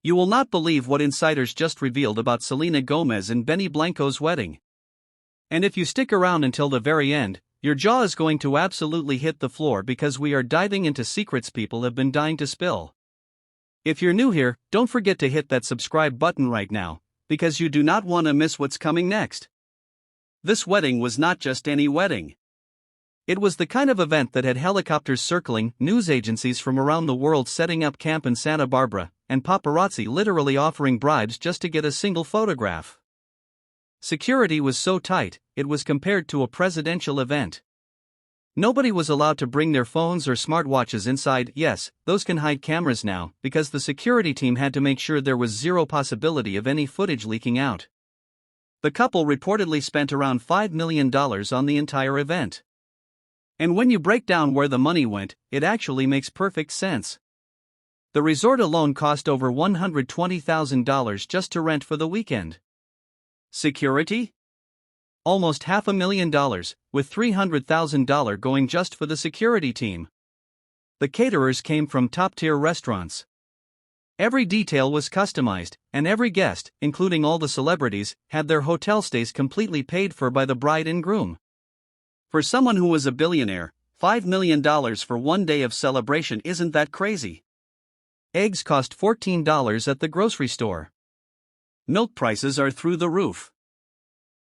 You will not believe what insiders just revealed about Selena Gomez and Benny Blanco's wedding. And if you stick around until the very end, your jaw is going to absolutely hit the floor because we are diving into secrets people have been dying to spill. If you're new here, don't forget to hit that subscribe button right now, because you do not want to miss what's coming next. This wedding was not just any wedding. It was the kind of event that had helicopters circling, news agencies from around the world setting up camp in Santa Barbara, and paparazzi literally offering bribes just to get a single photograph. Security was so tight, it was compared to a presidential event. Nobody was allowed to bring their phones or smartwatches inside. Yes, those can hide cameras now, because the security team had to make sure there was zero possibility of any footage leaking out. The couple reportedly spent around $5 million on the entire event. And when you break down where the money went, it actually makes perfect sense. The resort alone cost over $120,000 just to rent for the weekend. Security? Almost $500,000, with $300,000 going just for the security team. The caterers came from top-tier restaurants. Every detail was customized, and every guest, including all the celebrities, had their hotel stays completely paid for by the bride and groom. For someone who was a billionaire, $5 million for one day of celebration isn't that crazy. Eggs cost $14 at the grocery store. Milk prices are through the roof.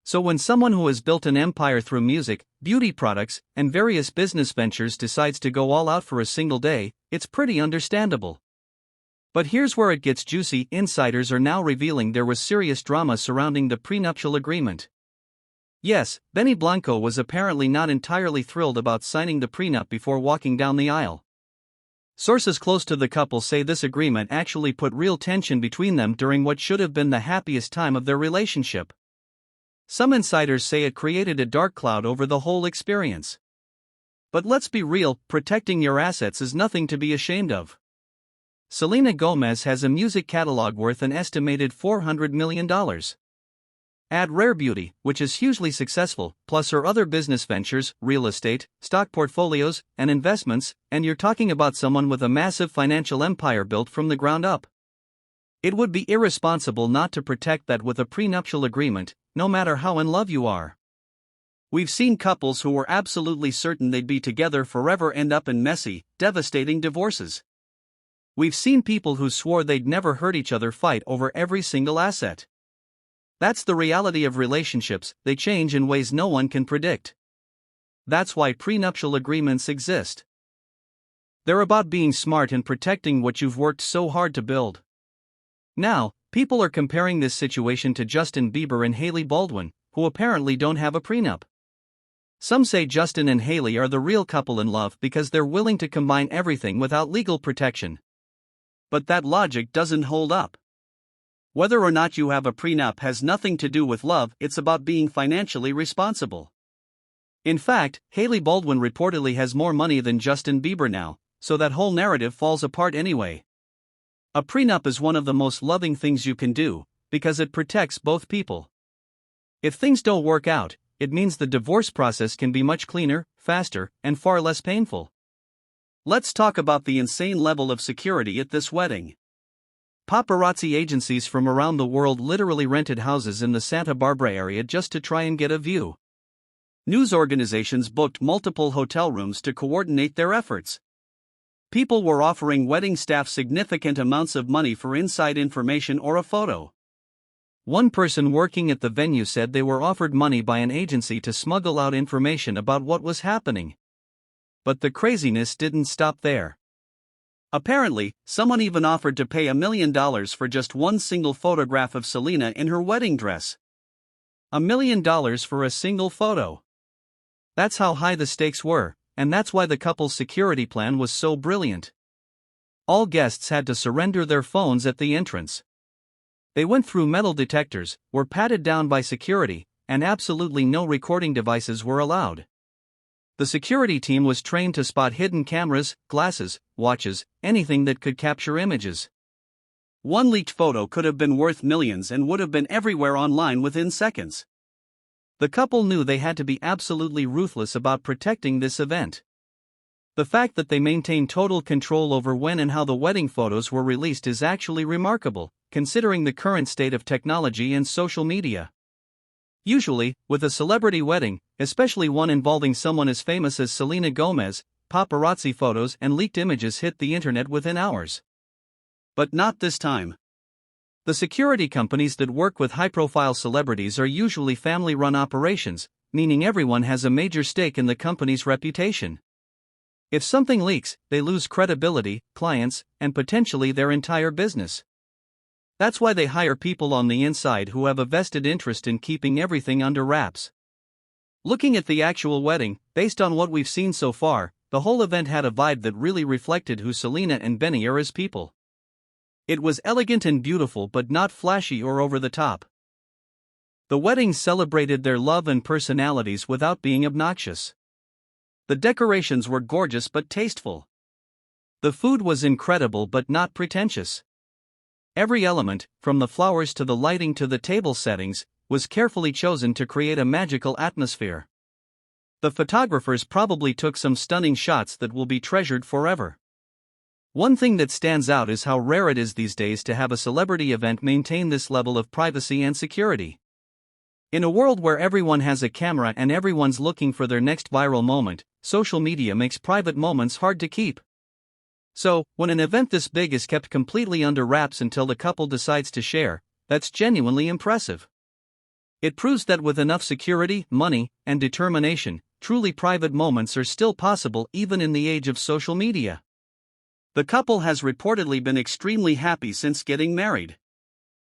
So when someone who has built an empire through music, beauty products, and various business ventures decides to go all out for a single day, it's pretty understandable. But here's where it gets juicy. Insiders are now revealing there was serious drama surrounding the prenuptial agreement. Yes, Benny Blanco was apparently not entirely thrilled about signing the prenup before walking down the aisle. Sources close to the couple say this agreement actually put real tension between them during what should have been the happiest time of their relationship. Some insiders say it created a dark cloud over the whole experience. But let's be real, protecting your assets is nothing to be ashamed of. Selena Gomez has a music catalog worth an estimated $400 million. Add Rare Beauty, which is hugely successful, plus her other business ventures, real estate, stock portfolios, and investments, and you're talking about someone with a massive financial empire built from the ground up. It would be irresponsible not to protect that with a prenuptial agreement, no matter how in love you are. We've seen couples who were absolutely certain they'd be together forever end up in messy, devastating divorces. We've seen people who swore they'd never hurt each other fight over every single asset. That's the reality of relationships, they change in ways no one can predict. That's why prenuptial agreements exist. They're about being smart and protecting what you've worked so hard to build. Now, people are comparing this situation to Justin Bieber and Hailey Baldwin, who apparently don't have a prenup. Some say Justin and Hailey are the real couple in love because they're willing to combine everything without legal protection. But that logic doesn't hold up. Whether or not you have a prenup has nothing to do with love, it's about being financially responsible. In fact, Hailey Baldwin reportedly has more money than Justin Bieber now, so that whole narrative falls apart anyway. A prenup is one of the most loving things you can do, because it protects both people. If things don't work out, it means the divorce process can be much cleaner, faster, and far less painful. Let's talk about the insane level of security at this wedding. Paparazzi agencies from around the world literally rented houses in the Santa Barbara area just to try and get a view. News organizations booked multiple hotel rooms to coordinate their efforts. People were offering wedding staff significant amounts of money for inside information or a photo. One person working at the venue said they were offered money by an agency to smuggle out information about what was happening. But the craziness didn't stop there. Apparently, someone even offered to pay $1 million for just one single photograph of Selena in her wedding dress. $1 million for a single photo. That's how high the stakes were, and that's why the couple's security plan was so brilliant. All guests had to surrender their phones at the entrance. They went through metal detectors, were patted down by security, and absolutely no recording devices were allowed. The security team was trained to spot hidden cameras, glasses, watches, anything that could capture images. One leaked photo could have been worth millions and would have been everywhere online within seconds. The couple knew they had to be absolutely ruthless about protecting this event. The fact that they maintain total control over when and how the wedding photos were released is actually remarkable, considering the current state of technology and social media. Usually, with a celebrity wedding, especially one involving someone as famous as Selena Gomez, paparazzi photos and leaked images hit the internet within hours. But not this time. The security companies that work with high-profile celebrities are usually family-run operations, meaning everyone has a major stake in the company's reputation. If something leaks, they lose credibility, clients, and potentially their entire business. That's why they hire people on the inside who have a vested interest in keeping everything under wraps. Looking at the actual wedding, based on what we've seen so far, the whole event had a vibe that really reflected who Selena and Benny are as people. It was elegant and beautiful but not flashy or over the top. The wedding celebrated their love and personalities without being obnoxious. The decorations were gorgeous but tasteful. The food was incredible but not pretentious. Every element, from the flowers to the lighting to the table settings, was carefully chosen to create a magical atmosphere. The photographers probably took some stunning shots that will be treasured forever. One thing that stands out is how rare it is these days to have a celebrity event maintain this level of privacy and security. In a world where everyone has a camera and everyone's looking for their next viral moment, social media makes private moments hard to keep. So, when an event this big is kept completely under wraps until the couple decides to share, that's genuinely impressive. It proves that with enough security, money, and determination, truly private moments are still possible even in the age of social media. The couple has reportedly been extremely happy since getting married.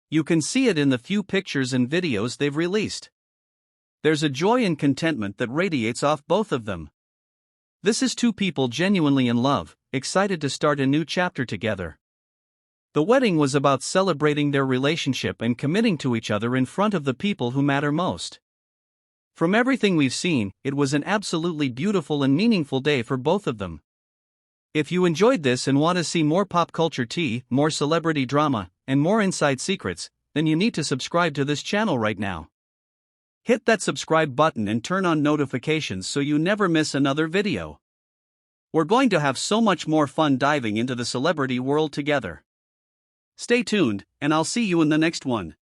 You can see it in the few pictures and videos they've released. There's a joy and contentment that radiates off both of them. This is two people genuinely in love, excited to start a new chapter together. The wedding was about celebrating their relationship and committing to each other in front of the people who matter most. From everything we've seen, it was an absolutely beautiful and meaningful day for both of them. If you enjoyed this and want to see more pop culture tea, more celebrity drama, and more inside secrets, then you need to subscribe to this channel right now. Hit that subscribe button and turn on notifications so you never miss another video. We're going to have so much more fun diving into the celebrity world together. Stay tuned, and I'll see you in the next one.